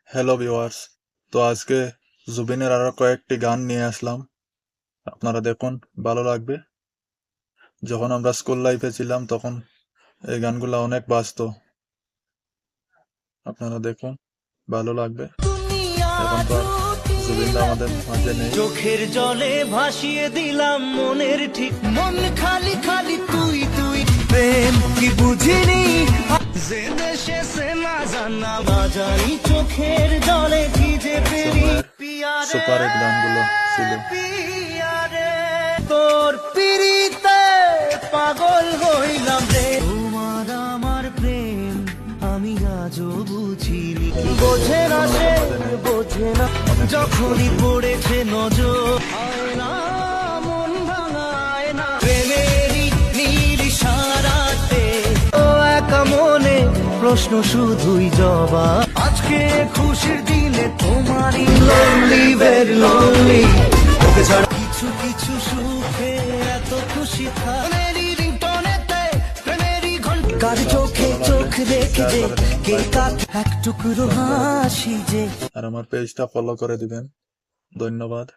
Hello viewers, তো আজকে জুবিনের আরো কয়েকটি গান নিয়ে আসলাম। আপনারা দেখুন, ভালো লাগবে। যখন আমরা স্কুল লাইফে ছিলাম তখন এই গানগুলো অনেক বাজতো। আপনারা দেখুন, ভালো লাগবে। এখন তো আর জুবিনদা আমাদের মাঝে নেই। চোখের জলে ভাসিয়ে দিলাম মনের ঠিক মন খালি খালি তুই তুই প্রেম কি বুঝিনি যে দেশে সে না জানা বাজারি চোখের জলে ভিজে পেরি পিয়ারে সুপার হিট গানগুলো ছিল। পিয়ারে তোর পিরিতে পাগল হইলাম রে তোমার আমার প্রেম আমি আজও বুঝিনি বোঝে না সে বোঝে না যখনই পড়েছে নজর হয় না মন ভাঙায় না প্রেমেরই নীল ইশারাতে ও একা মনে প্রশ্ন শুধুই জবাব আজকে খুশির দিনে তোমারই লোনলি ভেরি লোনলি তোকে ছাড়া কিছু কিছু সুখে এত খুশি প্রেমেরই রিংটোনেতে প্রেমেরই ঘন্টা কার চোখে চোখ রেখে যে কে কাক এক টুকরো হাসি যে আর আমার পেজটা ফলো করে দিবেন। ধন্যবাদ।